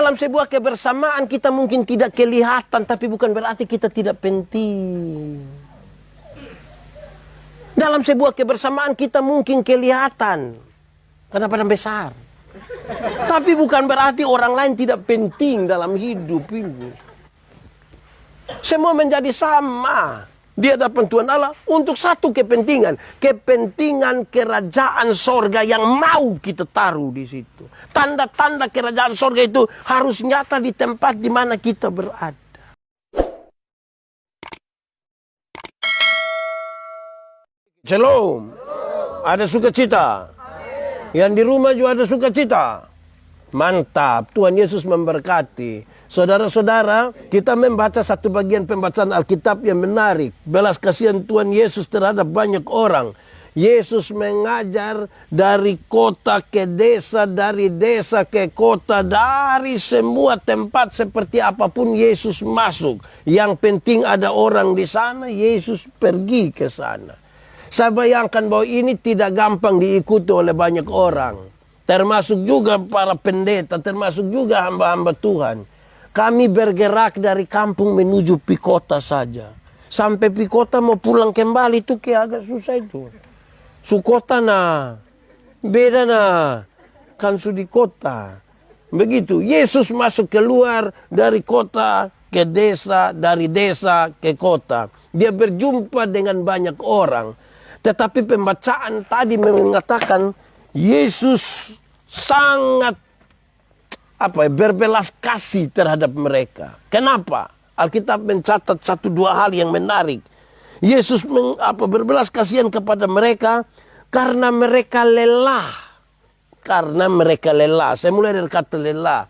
Dalam sebuah kebersamaan kita mungkin tidak kelihatan, tapi bukan berarti kita tidak penting. Dalam sebuah kebersamaan kita mungkin kelihatan karena badan besar. Tapi bukan berarti orang lain tidak penting dalam hidup ini. Semua menjadi sama di hadapan Tuhan Allah untuk satu kepentingan. Kepentingan kerajaan sorga yang mau kita taruh di situ. Tanda-tanda kerajaan sorga itu harus nyata di tempat di mana kita berada. Shalom. Ada sukacita. Yang di rumah juga ada sukacita. Mantap. Tuhan Yesus memberkati. Saudara-saudara, kita membaca satu bagian pembacaan Alkitab yang menarik. Belas kasihan Tuhan Yesus terhadap banyak orang. Yesus mengajar dari kota ke desa, dari desa ke kota, dari semua tempat seperti apapun Yesus masuk. Yang penting ada orang di sana, Yesus pergi ke sana. Saya bayangkan bahwa ini tidak gampang diikuti oleh banyak orang. Termasuk juga para pendeta, termasuk juga hamba-hamba Tuhan. Kami bergerak dari kampung menuju Pikota saja. Sampai Pikota mau pulang kembali itu kayak agak susah itu. Sukota nah, beda nah, kan di kota. Begitu, Yesus masuk keluar dari kota ke desa, dari desa ke kota. Dia berjumpa dengan banyak orang. Tetapi pembacaan tadi mengatakan Yesus sangat berbelas kasih terhadap mereka. Kenapa? Alkitab mencatat satu dua hal yang menarik. Yesus berbelas kasihan kepada mereka karena mereka lelah. Karena mereka lelah. Saya mulai dari kata lelah.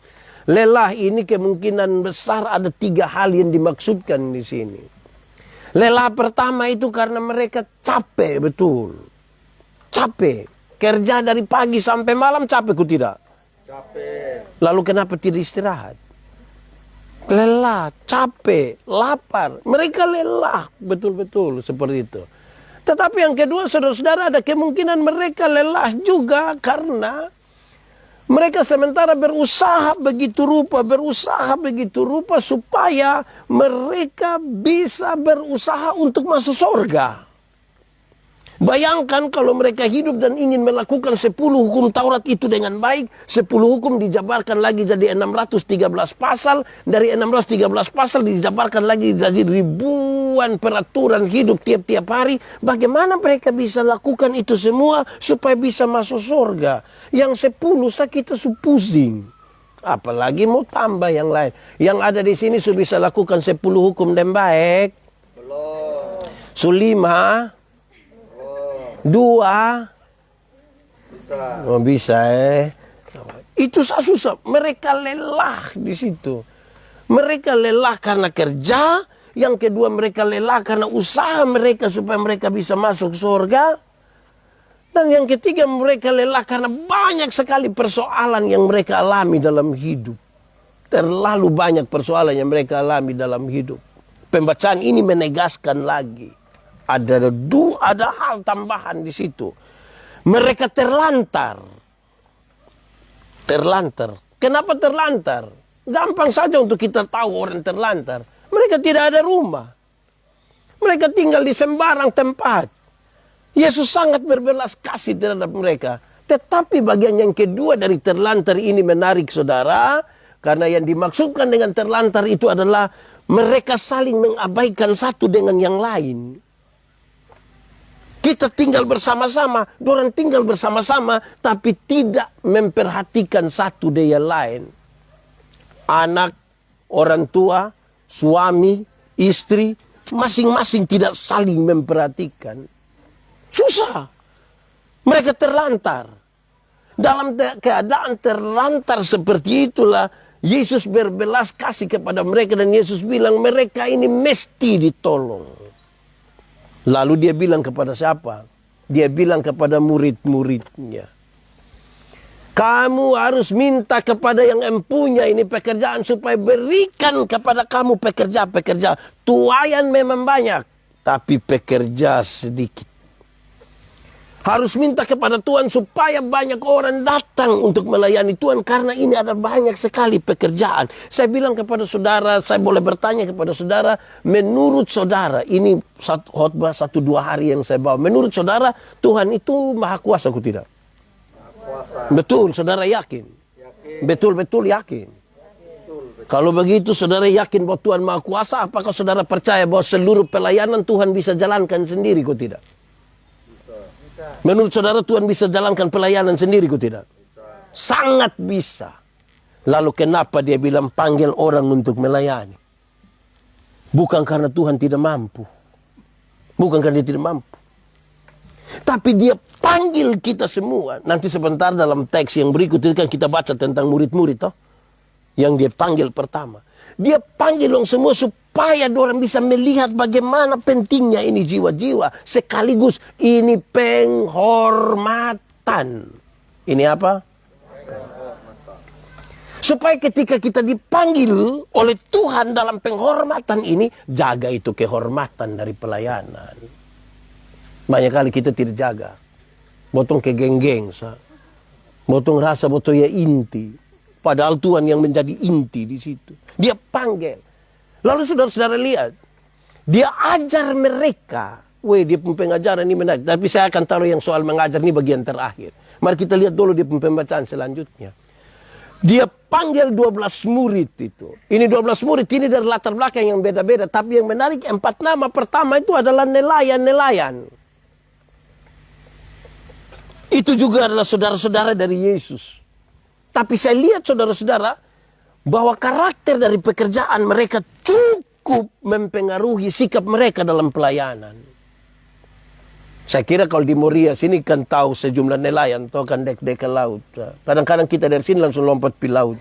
Lelah ini kemungkinan besar ada tiga hal yang dimaksudkan di sini. Lelah pertama itu karena mereka capek betul. Capek. Kerja dari pagi sampai malam capek ku tidak? Capek. Lalu kenapa tidak istirahat? Lelah, capek, lapar. Mereka lelah betul-betul seperti itu. Tetapi yang kedua saudara-saudara ada kemungkinan mereka lelah juga karena mereka sementara berusaha begitu rupa supaya mereka bisa berusaha untuk masuk surga. Bayangkan kalau mereka hidup dan ingin melakukan 10 hukum Taurat itu dengan baik. 10 hukum dijabarkan lagi jadi 613 pasal. Dari 613 pasal dijabarkan lagi jadi ribuan peraturan hidup tiap-tiap hari. Bagaimana mereka bisa lakukan itu semua supaya bisa masuk surga? Yang 10 kita pusing. Apalagi mau tambah yang lain. Yang ada di sini sudah bisa lakukan 10 hukum dan baik. Belum. 5. 2 bisa. Oh, bisa Itu susah. Mereka lelah di situ. Mereka lelah karena kerja. Yang kedua mereka lelah karena usaha mereka supaya mereka bisa masuk surga. Dan yang ketiga mereka lelah karena banyak sekali persoalan yang mereka alami dalam hidup. Terlalu banyak persoalan yang mereka alami dalam hidup. Pembacaan ini menegaskan lagi. Ada hal tambahan di situ. Mereka terlantar. Terlantar. Kenapa terlantar? Gampang saja untuk kita tahu orang terlantar. Mereka tidak ada rumah. Mereka tinggal di sembarang tempat. Yesus sangat berbelas kasih terhadap mereka. Tetapi bagian yang kedua dari terlantar ini menarik saudara. Karena yang dimaksudkan dengan terlantar itu adalah mereka saling mengabaikan satu dengan yang lain. Kita tinggal bersama-sama, dorang tinggal bersama-sama, tapi tidak memperhatikan satu dengan lain. Anak, orang tua, suami, istri, masing-masing tidak saling memperhatikan. Susah. Mereka terlantar. Dalam keadaan terlantar seperti itulah, Yesus berbelas kasih kepada mereka dan Yesus bilang mereka ini mesti ditolong. Lalu dia bilang kepada siapa? Dia bilang kepada murid-muridnya. Kamu harus minta kepada yang empunya ini pekerjaan supaya berikan kepada kamu pekerja-pekerja. Tuayan memang banyak, tapi pekerja sedikit. Harus minta kepada Tuhan supaya banyak orang datang untuk melayani Tuhan. Karena ini ada banyak sekali pekerjaan. Saya bilang kepada saudara, saya boleh bertanya kepada saudara, menurut saudara, ini khotbah 1-2 hari yang saya bawa. Menurut saudara, Tuhan itu maha kuasa atau tidak? Kuasa. Betul, saudara yakin? Betul-betul yakin. Kalau begitu saudara yakin bahwa Tuhan maha kuasa, apakah saudara percaya bahwa seluruh pelayanan Tuhan bisa jalankan sendiri kok tidak? Menurut saudara Tuhan bisa jalankan pelayanan sendiri kok tidak? Sangat bisa. Lalu kenapa dia bilang panggil orang untuk melayani? Bukan karena Tuhan tidak mampu. Bukan karena dia tidak mampu. Tapi dia panggil kita semua. Nanti sebentar dalam teks yang berikut itu kan kita baca tentang murid-murid toh. Yang dia panggil pertama. Dia panggil orang semua supaya orang bisa melihat bagaimana pentingnya ini jiwa-jiwa. Sekaligus ini penghormatan. Ini apa? Supaya ketika kita dipanggil oleh Tuhan dalam penghormatan ini, jaga itu kehormatan dari pelayanan. Banyak kali kita tidak jaga. Botong ke geng-geng. Botong rasa botong ya inti. Padahal Tuhan yang menjadi inti di situ. Dia panggil. Lalu saudara-saudara lihat. Dia ajar mereka. Dia pengajaran ini menarik. Tapi saya akan taruh yang soal mengajar ini bagian terakhir. Mari kita lihat dulu di pembacaan selanjutnya. Dia panggil 12 murid itu. Ini 12 murid ini dari latar belakang yang beda-beda. Tapi yang menarik 4 nama pertama itu adalah nelayan-nelayan. Itu juga adalah saudara-saudara dari Yesus. Tapi saya lihat saudara-saudara bahwa karakter dari pekerjaan mereka cukup mempengaruhi sikap mereka dalam pelayanan. Saya kira kalau di Moria sini kan tahu sejumlah nelayan atau kan dek-dek ke laut. Kadang-kadang kita dari sini langsung lompat di laut.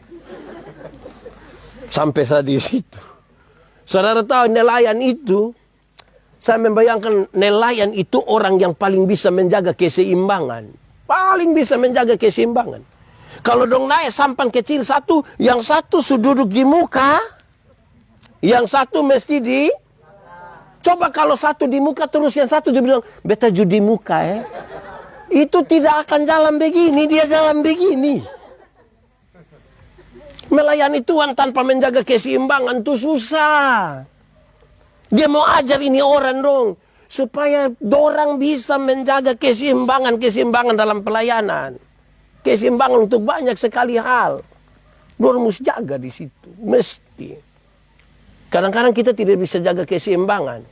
Sampai saya di situ. Saudara tahu nelayan itu, saya membayangkan nelayan itu orang yang paling bisa menjaga keseimbangan. Paling bisa menjaga keseimbangan. Kalau dong naik sampan kecil satu, yang satu duduk di muka, yang satu mesti di... Coba kalau satu di muka terus yang satu dia bilang, beta judi muka ya. Itu tidak akan jalan begini, dia jalan begini. Melayani Tuhan tanpa menjaga keseimbangan itu susah. Dia mau ajar ini orang dong. Supaya dorang bisa menjaga keseimbangan dalam pelayanan. Keseimbangan untuk banyak sekali hal. Dorang mesti jaga di situ. Mesti. Kadang-kadang kita tidak bisa jaga keseimbangan.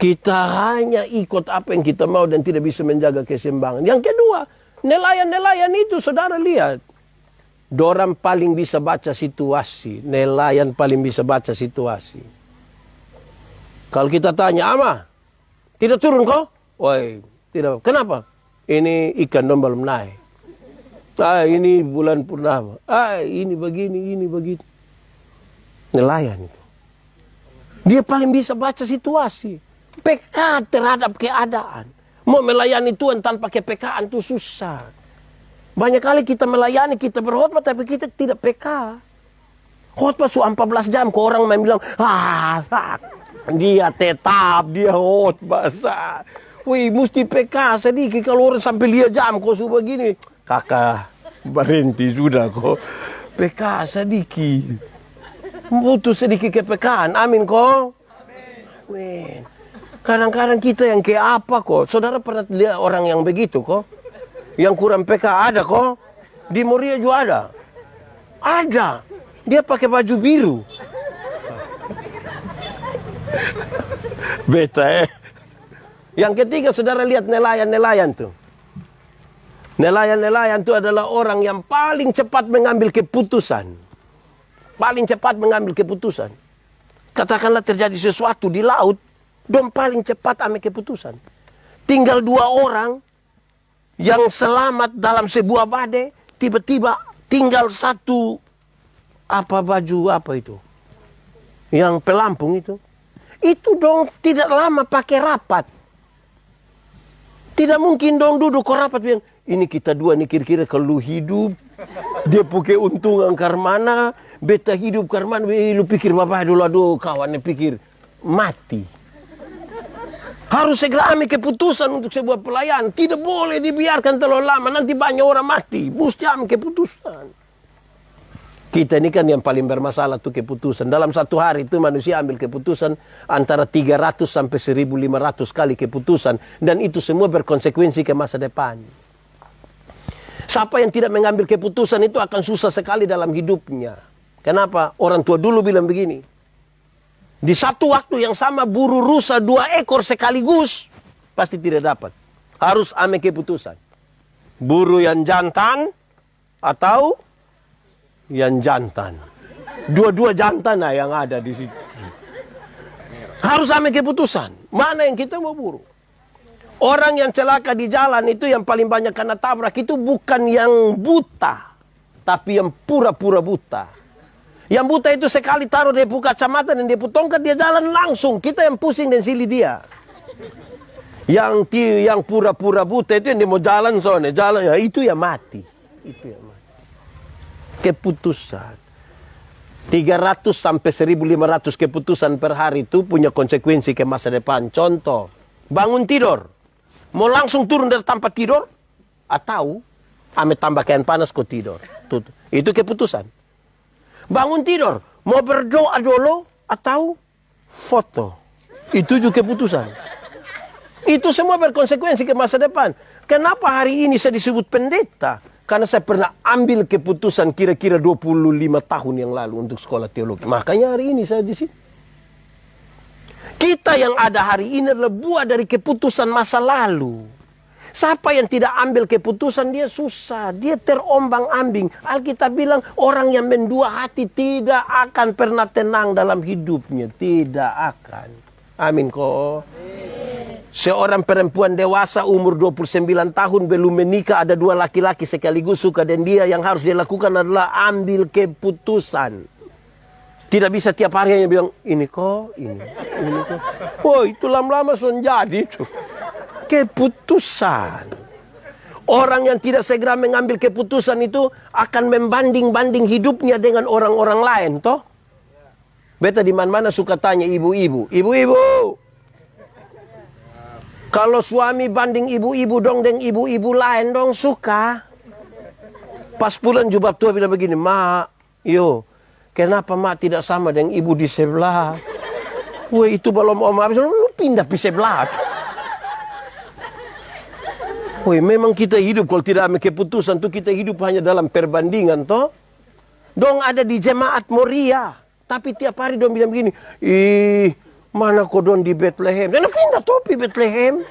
Kita hanya ikut apa yang kita mau dan tidak bisa menjaga keseimbangan. Yang kedua, nelayan-nelayan itu saudara lihat. Dorang paling bisa baca situasi. Nelayan paling bisa baca situasi. Kalau kita tanya, Ama, tidak turun kok? Woi, tidak. Kenapa? Ini ikan dong belum naik. Ini bulan purnama. Ini begini, ini begitu. Nelayan itu. Dia paling bisa baca situasi. Peka terhadap keadaan. Mau melayani Tuhan tanpa kepekaan itu susah. Banyak kali kita melayani, kita berkhotbah, tapi kita tidak peka. Khotbah 14 jam, ke orang main bilang, dia tetap, dia khotbah. Wih, mesti peka sedikit kalau orang sampai lihat jam kok sudah begini. Kakak, berhenti sudah kok. Peka sedikit. Butuh sedikit kepekaan. Amin kok. Amin. Kadang-kadang kita yang kayak apa kok. Saudara pernah lihat orang yang begitu kok? Yang kurang peka ada kok. Di Moria juga ada. Ada. Dia pakai baju biru. Beta Yang ketiga saudara lihat nelayan-nelayan tuh. Nelayan-nelayan itu adalah orang yang paling cepat mengambil keputusan. Paling cepat mengambil keputusan. Katakanlah terjadi sesuatu di laut, dong paling cepat ambil keputusan. Tinggal 2 orang yang selamat dalam sebuah badai, tiba-tiba tinggal satu baju apa itu? Yang pelampung itu. Itu dong tidak lama pakai rapat. Tidak mungkin dong duduk kok rapat bilang, ini kita dua nih kira-kira kalau hidup, dia pakai untungan karmana, beta hidup karmana, lu pikir bapak dulu, aduh kawannya pikir, mati. Harus segera ambil keputusan untuk sebuah pelayanan. Tidak boleh dibiarkan terlalu lama. Nanti banyak orang mati. Mesti ambil keputusan. Kita ini kan yang paling bermasalah tuh keputusan. Dalam satu hari itu manusia ambil keputusan antara 300 sampai 1.500 kali keputusan. Dan itu semua berkonsekuensi ke masa depan. Siapa yang tidak mengambil keputusan itu akan susah sekali dalam hidupnya. Kenapa? Orang tua dulu bilang begini. Di satu waktu yang sama buru rusa 2 ekor sekaligus. Pasti tidak dapat. Harus ambil keputusan. Buru yang jantan atau yang jantan. Dua-dua jantan lah yang ada di situ. Harus ambil keputusan. Mana yang kita mau buru? Orang yang celaka di jalan itu yang paling banyak kena tabrak itu bukan yang buta. Tapi yang pura-pura buta. Yang buta itu sekali taruh dia buka kacamata dan dia putongkan, dia jalan langsung. Kita yang pusing dan silih dia. Yang pura-pura buta itu yang dia mau jalan soalnya. Jalan, ya, itu ya mati. Itu ya mati. Keputusan. 300 sampai 1.500 keputusan per hari itu punya konsekuensi ke masa depan. Contoh, bangun tidur. Mau langsung turun dari tempat tidur? Atau ame tambah kain panas kau tidur. Itu keputusan. Bangun tidur, mau berdoa dulu atau foto. Itu juga keputusan. Itu semua berkonsekuensi ke masa depan. Kenapa hari ini saya disebut pendeta? Karena saya pernah ambil keputusan kira-kira 25 tahun yang lalu untuk sekolah teologi. Makanya hari ini saya di sini. Kita yang ada hari ini adalah buah dari keputusan masa lalu. Siapa yang tidak ambil keputusan dia susah. Dia terombang-ambing. Alkitab bilang orang yang mendua hati tidak akan pernah tenang dalam hidupnya. Tidak akan. Amin kok. Seorang perempuan dewasa umur 29 tahun belum menikah. Ada 2 laki-laki sekaligus suka. Dan dia yang harus dia lakukan adalah ambil keputusan. Tidak bisa tiap hari hanya bilang ini kok, ini kok. Oh itu lama-lama sudah jadi itu. Keputusan. Orang yang tidak segera mengambil keputusan itu akan membanding-banding hidupnya dengan orang-orang lain, toh? Beta di mana-mana suka tanya ibu-ibu. Ibu-ibu. Kalau suami banding ibu-ibu dong dengan ibu-ibu lain dong suka. Pas pulang jubab tua bilang begini, "Mak, kenapa mak tidak sama dengan ibu di sebelah?" Wah, itu belum om habis, lu pindah di sebelah. Woi, memang kita hidup kalau tidak ambil keputusan tuh kita hidup hanya dalam perbandingan toh. Dong ada di jemaat Moria, tapi tiap hari dong bilang begini, mana kau dong di Bethlehem? Dan pindah topi Bethlehem.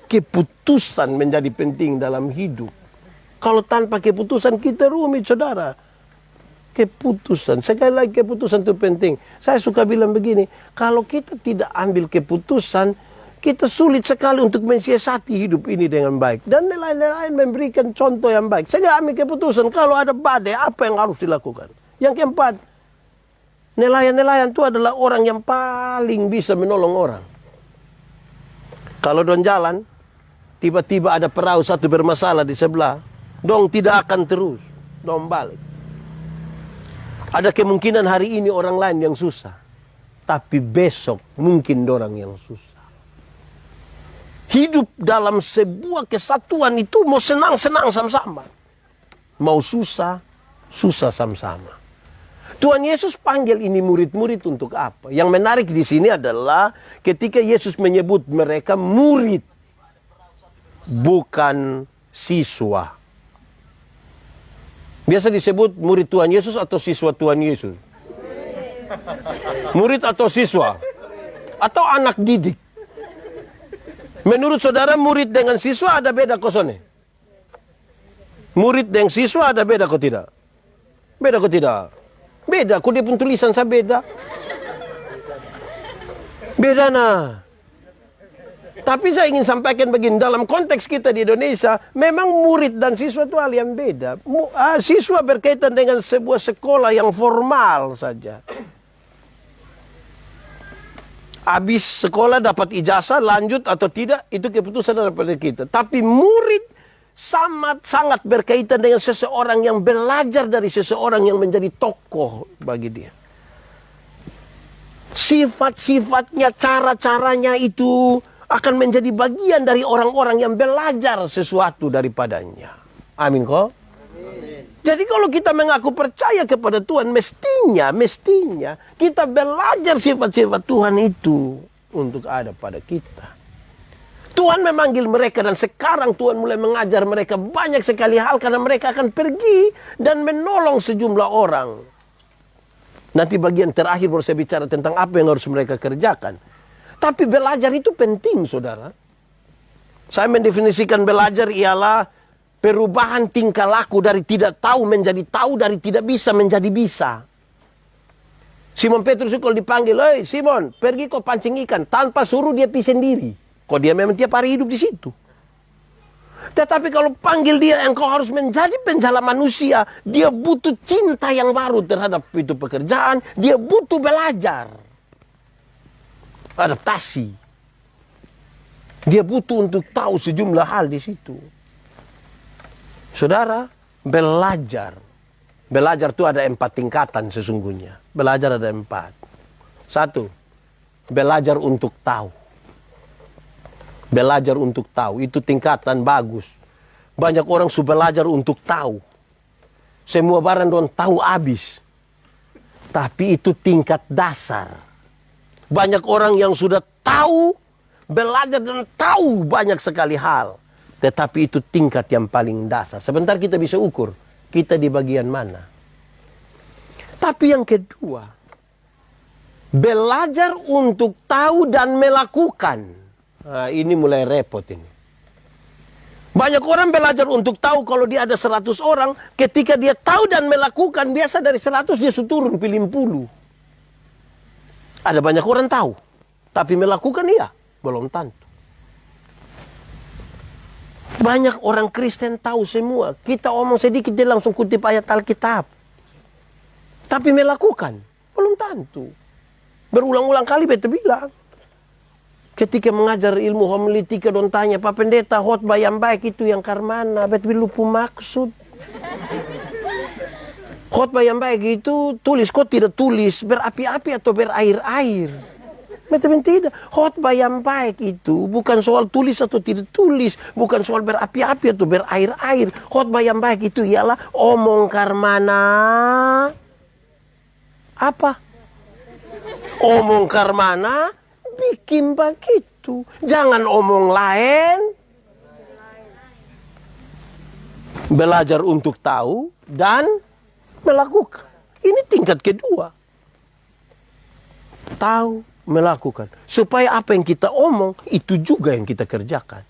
Keputusan menjadi penting dalam hidup. Kalau tanpa keputusan kita rumit, saudara. Keputusan, sekali lagi keputusan itu penting. Saya suka bilang begini, kalau kita tidak ambil keputusan, kita sulit sekali untuk mensiasati hidup ini dengan baik. Dan nelayan-nelayan memberikan contoh yang baik. Segera ambil keputusan. Kalau ada badai, apa yang harus dilakukan? Yang keempat, nelayan-nelayan itu adalah orang yang paling bisa menolong orang. Kalau dong jalan, tiba-tiba ada perahu satu bermasalah di sebelah. Dong tidak akan terus. Dong balik. Ada kemungkinan hari ini orang lain yang susah. Tapi besok mungkin dorang yang susah. Hidup dalam sebuah kesatuan itu mau senang-senang sama-sama. Mau susah, susah sama-sama. Tuhan Yesus panggil ini murid-murid untuk apa? Yang menarik di sini adalah ketika Yesus menyebut mereka murid. Bukan siswa. Biasa disebut murid Tuhan Yesus atau siswa Tuhan Yesus? Murid atau siswa? Atau anak didik? Menurut saudara murid dengan siswa ada beda kosone? Murid dengan siswa ada beda kok tidak? Beda kok tidak? Beda, kok dia pun tulisan saya beda. Beda nah. Tapi saya ingin sampaikan begini, dalam konteks kita di Indonesia, memang murid dan siswa itu hal yang beda. Siswa berkaitan dengan sebuah sekolah yang formal saja. Habis sekolah dapat ijazah, lanjut atau tidak, itu keputusan daripada kita. Tapi murid sangat berkaitan dengan seseorang yang belajar dari seseorang yang menjadi tokoh bagi dia. Sifat-sifatnya, cara-caranya itu akan menjadi bagian dari orang-orang yang belajar sesuatu daripadanya. Amin kok? Jadi kalau kita mengaku percaya kepada Tuhan, mestinya kita belajar sifat-sifat Tuhan itu untuk ada pada kita. Tuhan memanggil mereka dan sekarang Tuhan mulai mengajar mereka banyak sekali hal karena mereka akan pergi dan menolong sejumlah orang. Nanti bagian terakhir baru saya bicara tentang apa yang harus mereka kerjakan. Tapi belajar itu penting, saudara. Saya mendefinisikan belajar ialah perubahan tingkah laku dari tidak tahu menjadi tahu, dari tidak bisa menjadi bisa. Simon Petrus kalau dipanggil, "Hei Simon, pergi kau pancing ikan," tanpa suruh dia pergi sendiri. Kok dia memang tiap hari hidup di situ. Tetapi kalau panggil dia, engkau harus menjadi penjala manusia. Dia butuh cinta yang baru terhadap itu pekerjaan. Dia butuh belajar. Adaptasi. Dia butuh untuk tahu sejumlah hal di situ. Saudara, belajar. Belajar itu ada 4 tingkatan sesungguhnya. Belajar ada 4. 1. Belajar untuk tahu. Belajar untuk tahu, itu tingkatan bagus. Banyak orang sudah belajar untuk tahu. Semua barang don tahu habis. Tapi itu tingkat dasar. Banyak orang yang sudah tahu, belajar dan tahu banyak sekali hal. Tetapi itu tingkat yang paling dasar. Sebentar kita bisa ukur, kita di bagian mana. Tapi yang kedua, belajar untuk tahu dan melakukan. Nah, ini mulai repot ini. Banyak orang belajar untuk tahu kalau dia ada 100 orang. Ketika dia tahu dan melakukan, biasa dari 100 dia turun pilih 10. Ada banyak orang tahu. Tapi melakukan iya, belum tentu. Banyak orang Kristen tahu semua. Kita omong sedikit dia langsung kutip ayat Alkitab. Tapi melakukan, belum tentu. Berulang-ulang kali beta bilang. Ketika mengajar ilmu homiletika don tanya, "Pak Pendeta, khotbah yang baik itu yang karmana?" Bet lupa maksud. Khotbah yang baik itu tulis, kok tidak tulis berapi-api atau berair-air? Bet tidak. Khotbah yang baik itu bukan soal tulis atau tidak tulis, bukan soal berapi-api atau berair-air. Khotbah yang baik itu ialah omong karmana. Apa? Omong karmana bikin begitu. Jangan omong lain. Belajar untuk tahu dan melakukan. Ini tingkat kedua. Tahu, melakukan. Supaya apa yang kita omong, itu juga yang kita kerjakan.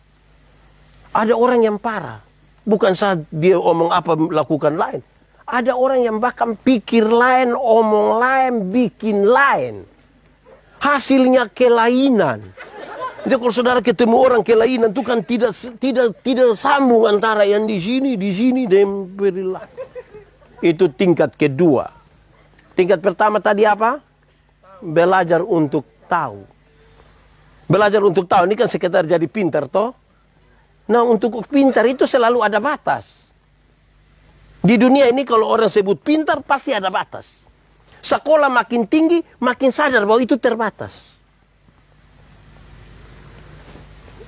Ada orang yang parah. Bukan saat dia omong apa, lakukan lain. Ada orang yang bahkan pikir lain, omong lain, bikin lain. Hasilnya kelainan. Jadi kalau saudara ketemu orang kelainan itu kan tidak sambung antara yang di sini dan perilaku. Itu tingkat kedua. Tingkat pertama tadi apa? Belajar untuk tahu. Belajar untuk tahu ini kan sekedar jadi pintar toh. Nah, untuk pintar itu selalu ada batas. Di dunia ini kalau orang sebut pintar pasti ada batas. Sekolah makin tinggi, makin sadar bahwa itu terbatas.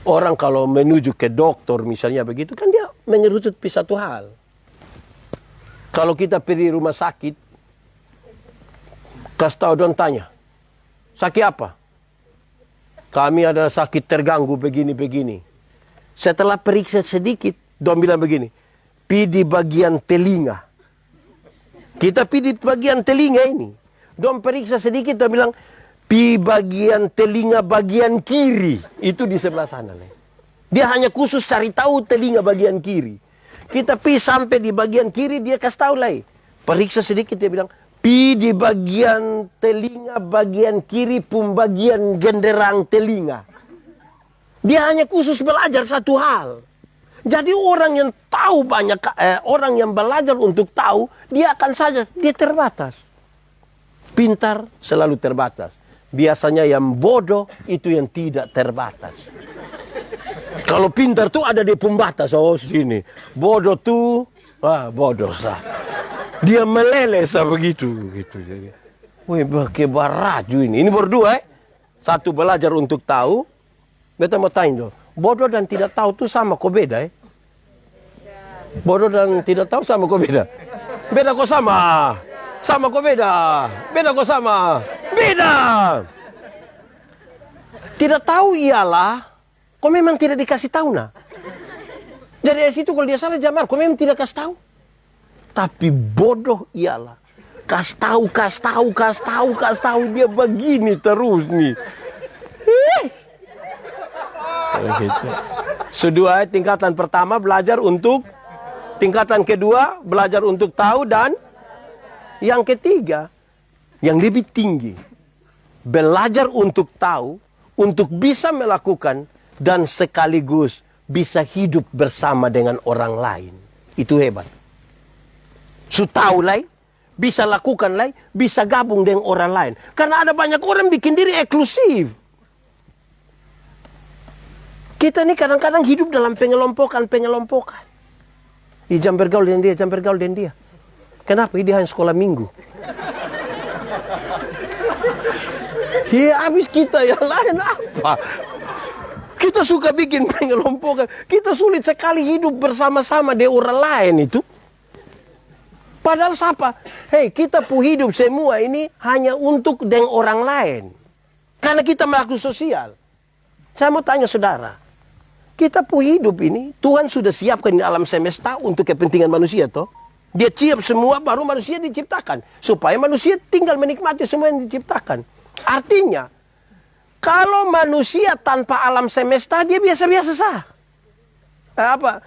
Orang kalau menuju ke dokter misalnya begitu, kan dia mengerucut pi satu hal. Kalau kita pergi rumah sakit, kasih tahu don tanya, sakit apa? Kami ada sakit terganggu begini-begini. Setelah periksa sedikit, don bilang begini, pi di bagian telinga. Kita pi di bagian telinga ini. Don periksa sedikit, don bilang, pi bagian telinga bagian kiri. Itu di sebelah sana. Dia hanya khusus cari tahu telinga bagian kiri. Kita pi sampai di bagian kiri, dia kasih tahu lagi. Periksa sedikit, dia bilang, pi di bagian telinga bagian kiri pun bagian genderang telinga. Dia hanya khusus belajar satu hal. Jadi orang yang tahu banyak, orang yang belajar untuk tahu, dia akan saja, dia terbatas. Pintar selalu terbatas. Biasanya yang bodoh itu yang tidak terbatas. Kalau pintar tuh ada di pembatas, oh sini. Bodoh tuh, bodoh sah. Dia meleleh sah begitu. Gitu. Wih, bagaimana ini. Ini berdua. Satu belajar untuk tahu. Beta mau tanya, bodoh dan tidak tahu itu sama kok beda Bodoh dan tidak tahu sama kok beda? Beda kok sama? Sama kok beda? Beda kok sama? Beda! Tidak tahu ialah, kok memang tidak dikasih tahu nah. Jadi dari situ kalau dia salah jamar, kok memang tidak kasih tahu. Tapi bodoh ialah, kasih tahu, dia begini terus nih. Sudah tingkatan pertama belajar untuk, tingkatan kedua belajar untuk tahu, dan yang ketiga yang lebih tinggi, belajar untuk tahu, untuk bisa melakukan, dan sekaligus bisa hidup bersama dengan orang lain. Itu hebat. Su tahu lah, bisa lakukan lah, bisa gabung dengan orang lain. Karena ada banyak orang bikin diri eksklusif. Kita ini kadang-kadang hidup dalam pengelompokan. Jam bergaul dengan dia, Kenapa? Dia hanya sekolah minggu. Ya habis kita yang lain apa? Kita suka bikin pengelompokan. Kita sulit sekali hidup bersama-sama dengan orang lain itu. Padahal siapa? Hei, kita pu hidup semua ini hanya untuk dengan orang lain. Karena kita melakukan sosial. Saya mau tanya saudara. Kita pu hidup ini, Tuhan sudah siapkan di alam semesta untuk kepentingan manusia toh. Dia siap semua, baru manusia diciptakan. Supaya manusia tinggal menikmati semua yang diciptakan. Artinya, kalau manusia tanpa alam semesta, dia biasa-biasa sah.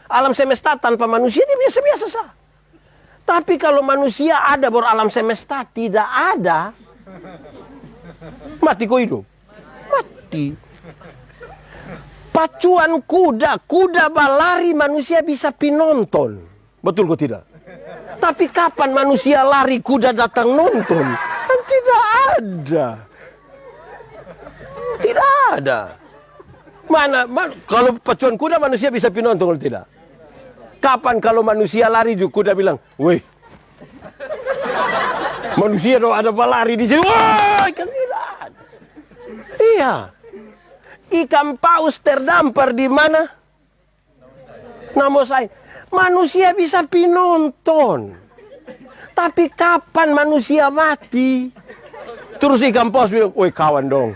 Alam semesta tanpa manusia, dia biasa-biasa sah. Tapi kalau manusia ada baru alam semesta tidak ada, mati kok hidup. Mati. Pacuan kuda balari manusia bisa pinonton. Betul kok tidak? Tapi kapan manusia lari kuda datang nonton? Kan tidak ada. Tidak ada. Mana kalau pacuan kuda manusia bisa pinonton kalau tidak? Kapan kalau manusia lari juga kuda bilang, weh, manusia dong ada balari di sini, wah, kan tidak ada. Iya, ikan paus terdampar di mana? Namo saya, manusia bisa pinonton. Tapi kapan manusia mati? Terus ikan paus bilang, weh kawan dong,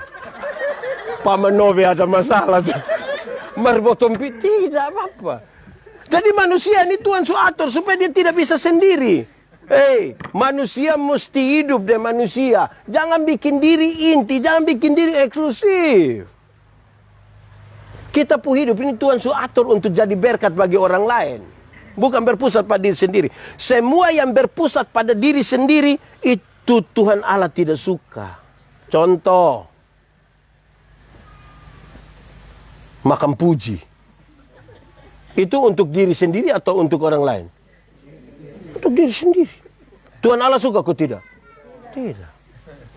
Paman Nobe ada masalah. Merbotompi tidak apa-apa. Jadi manusia ini Tuhan atur supaya dia tidak bisa sendiri. Hei, manusia mesti hidup dengan manusia. Jangan bikin diri inti, jangan bikin diri eksklusif. Kita pu hidup ini Tuhan atur untuk jadi berkat bagi orang lain. Bukan berpusat pada diri sendiri. Semua yang berpusat pada diri sendiri, itu Tuhan Allah tidak suka. Contoh, makan puji. Itu untuk diri sendiri atau untuk orang lain? Untuk diri sendiri. Tuhan Allah suka kok tidak? Tidak.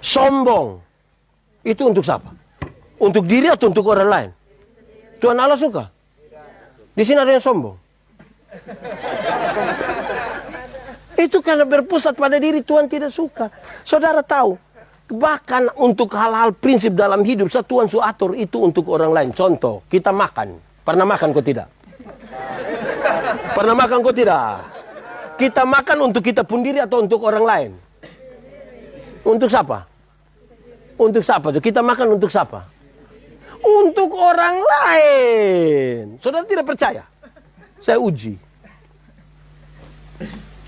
Sombong. Itu untuk siapa? Untuk diri atau untuk orang lain? Tuhan Allah suka? Di sini ada yang sombong. Itu karena berpusat pada diri Tuhan tidak suka. Saudara tahu, bahkan untuk hal-hal prinsip dalam hidup, Tuhan atur itu untuk orang lain. Contoh, kita makan. Pernah makan kok tidak? Pernah makan kok tidak? Kita makan untuk kita pun diri atau untuk orang lain? Untuk siapa? Untuk siapa? Kita makan untuk siapa? Untuk orang lain. Saudara tidak percaya? Saya uji.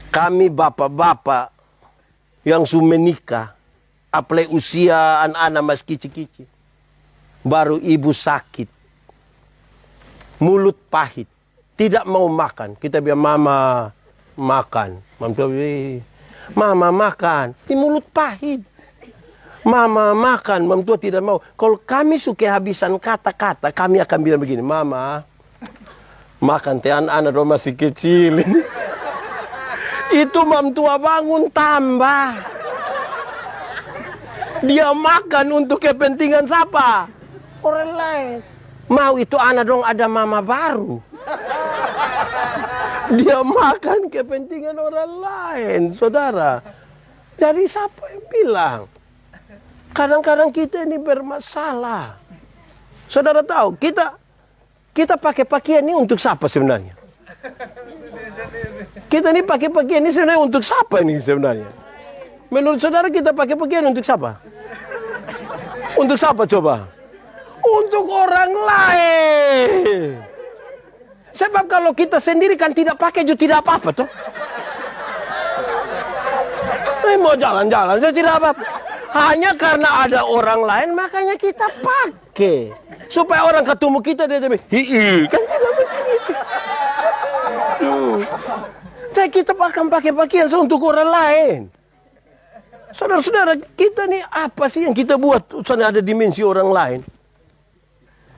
Kami bapak-bapak yang sudah menikah, apalagi usia anak-anak masih kicik-kicik, baru ibu sakit, mulut pahit, tidak mau makan. Kita bilang, mama makan. Mama makan. Di mulut pahit. Mama makan. Mama tua tidak mau. Kalau kami suka habisan kata-kata, kami akan bilang begini, mama makan teh anak-anak dong masih kecil. Itu mam tua bangun tambah. Dia makan untuk kepentingan siapa? Orang lain. Mau itu anak dong ada mama baru. Dia makan kepentingan orang lain, saudara. Jadi siapa yang bilang? Kadang-kadang kita ini bermasalah. Saudara tahu, kita pakai pakaian ini untuk siapa sebenarnya? Kita ini pakai pakaian ini sebenarnya untuk siapa ini sebenarnya? Menurut saudara kita pakai pakaian untuk siapa? Untuk siapa coba? Untuk orang lain. Sebab kalau kita sendiri kan tidak pakai juga tidak apa-apa toh. Mau jalan-jalan saya tidak apa-apa. Hanya karena ada orang lain makanya kita pakai. Supaya orang ketemu kita dia bilang, kan tidak begitu. Jadi kita akan pakai pakaian untuk orang lain. Saudara-saudara, kita nih apa sih yang kita buat soalnya ada dimensi orang lain?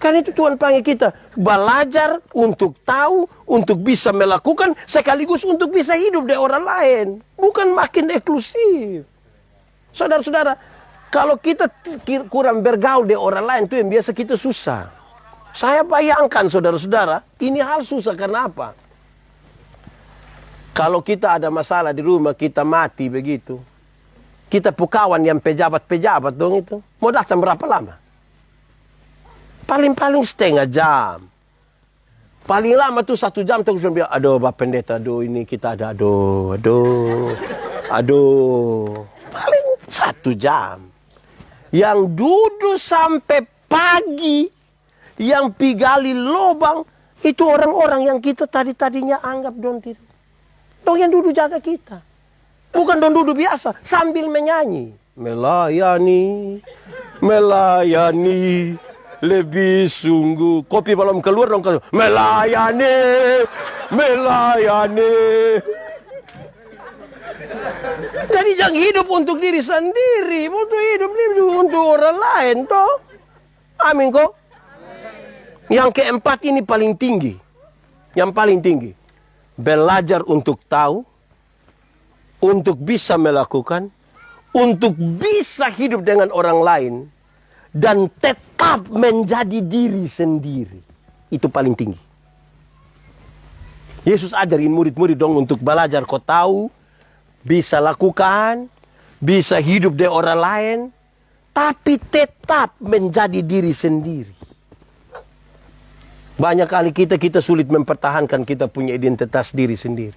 Kan itu Tuhan panggil kita belajar untuk tahu, untuk bisa melakukan, sekaligus untuk bisa hidup dari orang lain. Bukan makin eksklusif. Saudara-saudara, kalau kita kurang bergaul dengan orang lain, itu yang biasa kita susah. Saya bayangkan saudara-saudara, ini hal susah karena apa? Kalau kita ada masalah di rumah, kita mati begitu. Kita pukawan yang pejabat-pejabat dong itu. Mau datang berapa lama? Paling-paling setengah jam. Paling lama tuh 1 jam tuh saya bilang, aduh Bapak Pendeta, aduh ini kita ada, aduh. Paling 1 jam. Yang duduk sampai pagi, yang pigali lubang, itu orang-orang yang kita tadinya anggap dong tidak. Dong yang duduk jaga kita. Bukan dong duduk biasa, sambil menyanyi. Melayani, lebih sungguh. Kopi belum keluar dong. Melayani. Jadi jangan hidup untuk diri sendiri. Untuk hidup untuk orang lain toh. Amin kok. Yang keempat ini paling tinggi. Yang paling tinggi. Belajar untuk tahu. Untuk bisa melakukan. Untuk bisa hidup dengan orang lain. Dan tetap menjadi diri sendiri. Itu paling tinggi. Yesus ajarin murid-murid dong untuk belajar kau tahu. Bisa lakukan. Bisa hidup dengan orang lain. Tapi tetap menjadi diri sendiri. Banyak kali kita sulit mempertahankan kita punya identitas diri sendiri.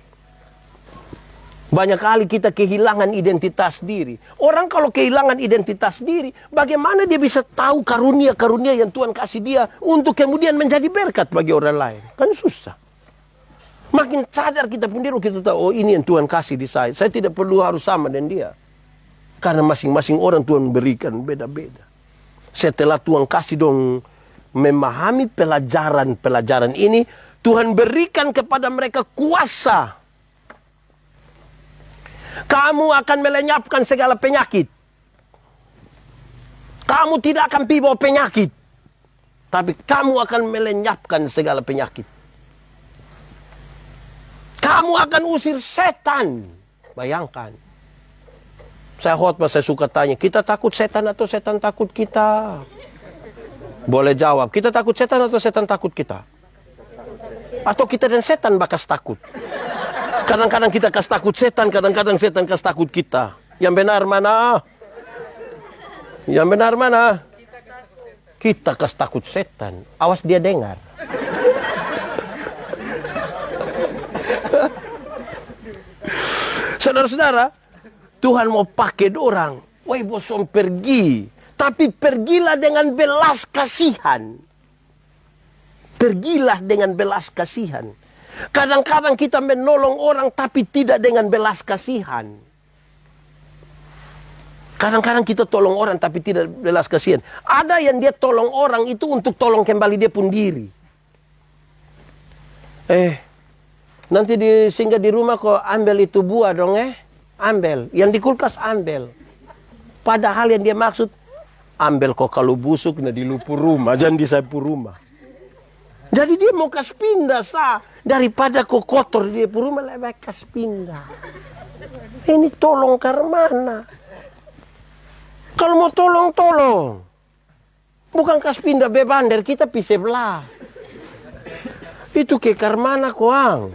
Banyak kali kita kehilangan identitas diri. Orang kalau kehilangan identitas diri, bagaimana dia bisa tahu karunia-karunia yang Tuhan kasih dia untuk kemudian menjadi berkat bagi orang lain? Kan susah. Makin sadar kita pun diri, kita tahu, oh ini yang Tuhan kasih di saya. Saya tidak perlu harus sama dengan dia. Karena masing-masing orang Tuhan berikan beda-beda. Setelah Tuhan kasih dong memahami pelajaran ini, Tuhan berikan kepada mereka kuasa. Kamu akan melenyapkan segala penyakit. Kamu tidak akan bawa penyakit. Tapi kamu akan melenyapkan segala penyakit. Kamu akan usir setan. Bayangkan. Saya khotbah, saya suka tanya, kita takut setan atau setan takut kita? Boleh jawab, kita takut setan atau setan takut kita? Atau kita dan setan bakas takut? Kadang-kadang kita kasih takut setan, kadang-kadang setan kasih takut kita. Yang benar mana? Yang benar mana? Kita kasih takut setan. Awas dia dengar. Saudara-saudara, Tuhan mau pakai orang. Woi bosom pergi. Tapi pergilah dengan belas kasihan. Pergilah dengan belas kasihan. Kadang-kadang kita menolong orang tapi tidak dengan belas kasihan. Kadang-kadang kita tolong orang tapi tidak belas kasihan. Ada yang dia tolong orang itu untuk tolong kembali dia pun diri. Nanti singgah di rumah kok ambil itu buah dong ambil. Yang di kulkas ambil. Padahal yang dia maksud, ambil kok kalau busuk nah di lupu rumah, jangan di sapu rumah. Jadi dia mau kas pindah daripada kok kotor dia pun rumah lebih kas pindah. Ini tolong karmana. Kalau mau tolong. Bukan kas pindah bebander kita pisah belah. Itu ke karmana koang.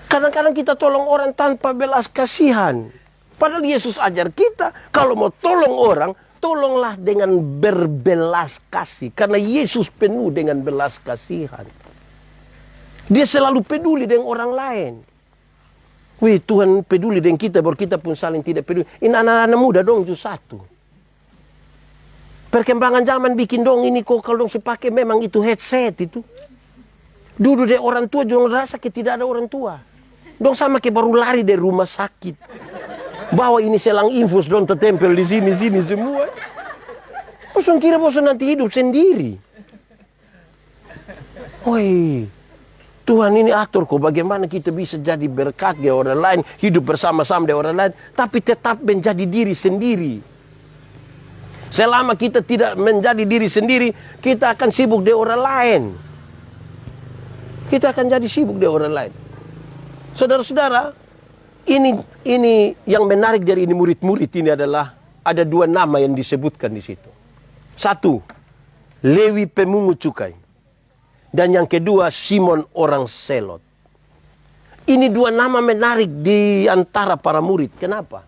Kadang-kadang kita tolong orang tanpa belas kasihan. Padahal Yesus ajar kita kalau mau tolong orang, tolonglah dengan berbelas kasih. Karena Yesus penuh dengan belas kasihan. Dia selalu peduli dengan orang lain. Wih, Tuhan peduli dengan kita, baru kita pun saling tidak peduli. Ini anak-anak muda dong justru satu. Perkembangan zaman bikin dong ini kok kalau dong sepakai memang itu headset itu. Dulu deh orang tua dong rasa tidak ada orang tua. Dong sama kayak baru lari dari rumah sakit. Bawa ini selang infus dong tertempel di sini semua. Bosan kira bosan nanti hidup sendiri. Woi. Tuhan ini atur kok bagaimana kita bisa jadi berkat di orang lain, hidup bersama-sama dengan orang lain, tapi tetap menjadi diri sendiri. Selama kita tidak menjadi diri sendiri, kita akan sibuk dengan orang lain. Kita akan jadi sibuk dengan orang lain. Saudara-saudara, ini yang menarik dari ini murid-murid ini adalah ada dua nama yang disebutkan di situ. Satu, Lewi pemungut cukai. Dan yang kedua, Simon orang Selot. Ini dua nama menarik di antara para murid. Kenapa?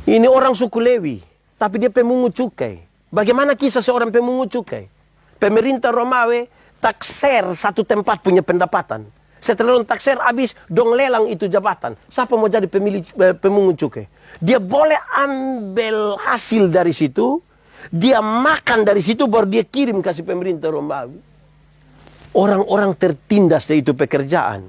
Ini orang suku Lewi, tapi dia pemungut cukai. Bagaimana kisah seorang pemungut cukai? Pemerintah Romawi takser satu tempat punya pendapatan. Setelah takser habis, dong lelang itu jabatan. Siapa mau jadi pemungut cukai? Dia boleh ambil hasil dari situ, dia makan dari situ, baru dia kirim kasih pemerintah Romawi. Orang-orang tertindas dari itu pekerjaan.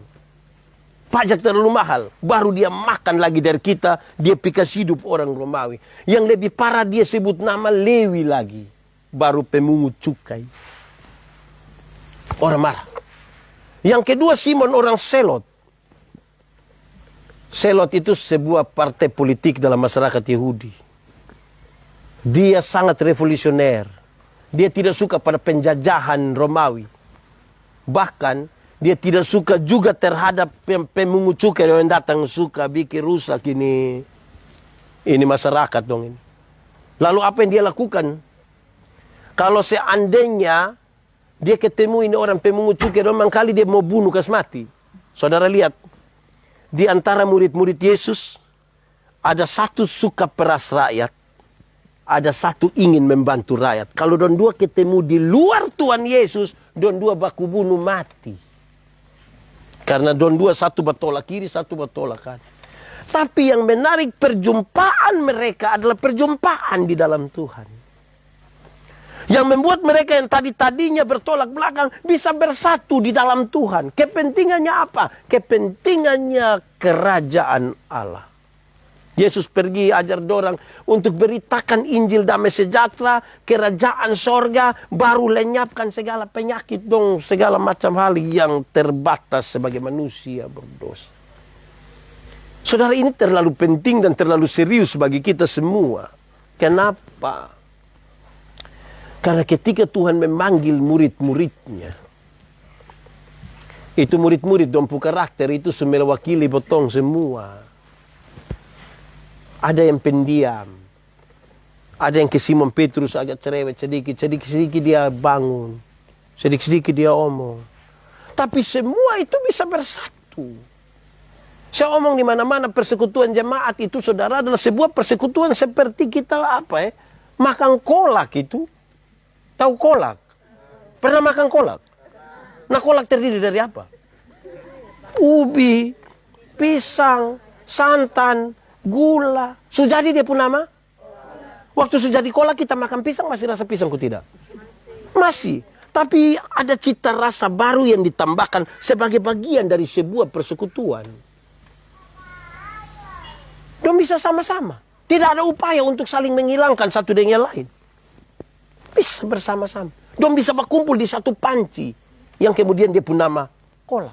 Pajak terlalu mahal. Baru dia makan lagi dari kita. Dia pikas hidup orang Romawi. Yang lebih parah dia sebut nama Lewi lagi. Baru pemungut cukai. Orang marah. Yang kedua Simon orang Selot. Selot itu sebuah partai politik dalam masyarakat Yahudi. Dia sangat revolusioner. Dia tidak suka pada penjajahan Romawi. Bahkan dia tidak suka juga terhadap pemungut cukai yang datang suka bikin rusak ini masyarakat dong ini. Lalu apa yang dia lakukan? Kalau seandainya dia ketemu ini orang pemungut cukai, memang kali dia mau bunuh kas mati. Saudara lihat, di antara murid-murid Yesus ada satu suka peras rakyat, ada satu ingin membantu rakyat. Kalau don dua ketemu di luar Tuhan Yesus, don dua baku bunuh mati. Karena don dua satu bertolak kiri, satu bertolak kanan. Tapi yang menarik perjumpaan mereka adalah perjumpaan di dalam Tuhan. Yang membuat mereka yang tadinya bertolak belakang bisa bersatu di dalam Tuhan. Kepentingannya apa? Kepentingannya kerajaan Allah. Yesus pergi ajar dorang untuk beritakan Injil damai sejahtera, kerajaan sorga, baru lenyapkan segala penyakit dong, segala macam hal yang terbatas sebagai manusia berdosa. Saudara, ini terlalu penting dan terlalu serius bagi kita semua. Kenapa? Karena ketika Tuhan memanggil murid-muridnya, itu murid-murid dong karakter itu mewakili botong semua. Ada yang pendiam. Ada yang ke Simon Petrus agak cerewet sedikit-sedikit dia bangun. Sedikit-sedikit dia omong. Tapi semua itu bisa bersatu. Saya omong di mana-mana persekutuan jemaat itu saudara adalah sebuah persekutuan seperti kita makan kolak itu. Tahu kolak? Pernah makan kolak? Nah, kolak terdiri dari apa? Ubi, pisang, santan, gula. Sudah jadi dia pun nama? Waktu sudah jadi kolak kita makan pisang masih rasa pisangku tidak? Masih. Tapi ada cita rasa baru yang ditambahkan sebagai bagian dari sebuah persekutuan. Dong bisa sama-sama. Tidak ada upaya untuk saling menghilangkan satu dengan yang lain. Bisa bersama-sama. Dong bisa berkumpul di satu panci. Yang kemudian dia pun nama kolak.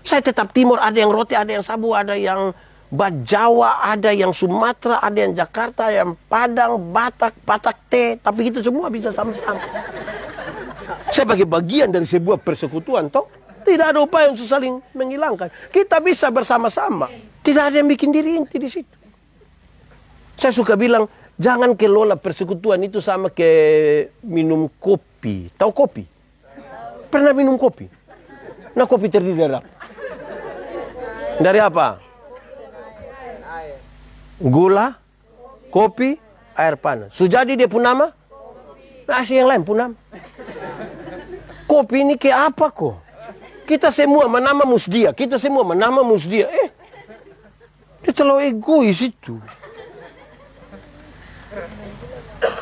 Saya tetap timur, ada yang roti, ada yang sabu, ada yang Jawa, ada yang Sumatera, ada yang Jakarta, yang Padang, Batak teh. Tapi kita semua bisa sama-sama. Sebagai bagian dari sebuah persekutuan, toh tidak ada upaya untuk saling menghilangkan. Kita bisa bersama-sama. Tidak ada yang bikin diri inti di situ. Saya suka bilang, jangan kelola persekutuan itu sama kayak minum kopi. Tahu kopi? Pernah minum kopi? Nah, kopi terdiri dari apa? Dari apa? Gula, kopi, air panas. Sujadi dia pun nama? Nasi yang lain pun nama. Kopi ini kayak apa kok? Kita semua menama Musdia. Kita semua menama Musdia. Dia terlalu egois itu.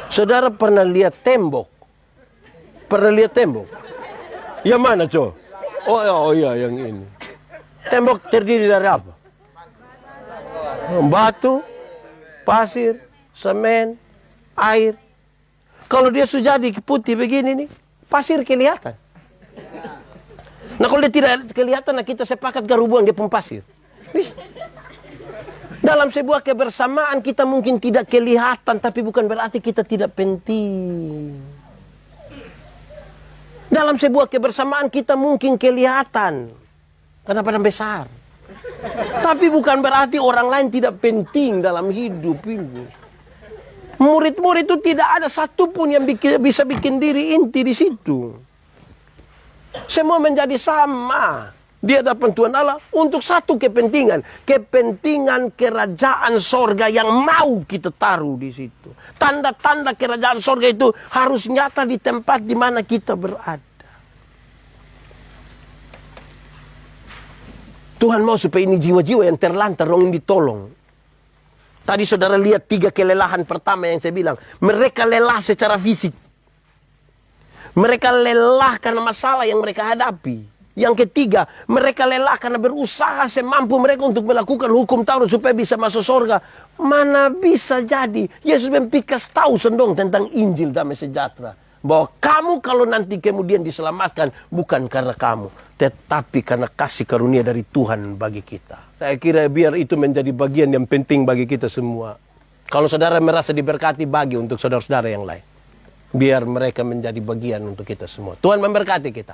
Saudara pernah lihat tembok? Pernah lihat tembok? Yang mana, cow? Oh iya, yang ini. Tembok terdiri dari apa? Batu, pasir, semen, air. Kalau dia sujadi putih begini nih, pasir kelihatan. Nah kalau dia tidak kelihatan, nah kita sepakat garubuan dia pun pasir. Bisa. Dalam sebuah kebersamaan kita mungkin tidak kelihatan, tapi bukan berarti kita tidak penting. Dalam sebuah kebersamaan kita mungkin kelihatan, karena badan besar. Tapi bukan berarti orang lain tidak penting dalam hidup ini. Murid-murid itu tidak ada satupun yang bisa bikin diri inti di situ. Semua menjadi sama di hadapan Tuhan Allah untuk satu kepentingan. Kepentingan kerajaan sorga yang mau kita taruh di situ. Tanda-tanda kerajaan sorga itu harus nyata di tempat di mana kita berada. Tuhan mau supaya ini jiwa-jiwa yang terlantar dong ditolong. Tadi saudara lihat 3 kelelahan pertama yang saya bilang. Mereka lelah secara fisik. Mereka lelah karena masalah yang mereka hadapi. Yang ketiga, mereka lelah karena berusaha semampu mereka untuk melakukan hukum Taurat supaya bisa masuk surga. Mana bisa jadi? Yesus mempikas tahu sendong tentang Injil damai sejahtera. Bahwa kamu kalau nanti kemudian diselamatkan bukan karena kamu, tetapi karena kasih karunia dari Tuhan bagi kita. Saya kira biar itu menjadi bagian yang penting bagi kita semua. Kalau saudara merasa diberkati, bagi untuk saudara-saudara yang lain. Biar mereka menjadi bagian untuk kita semua. Tuhan memberkati kita.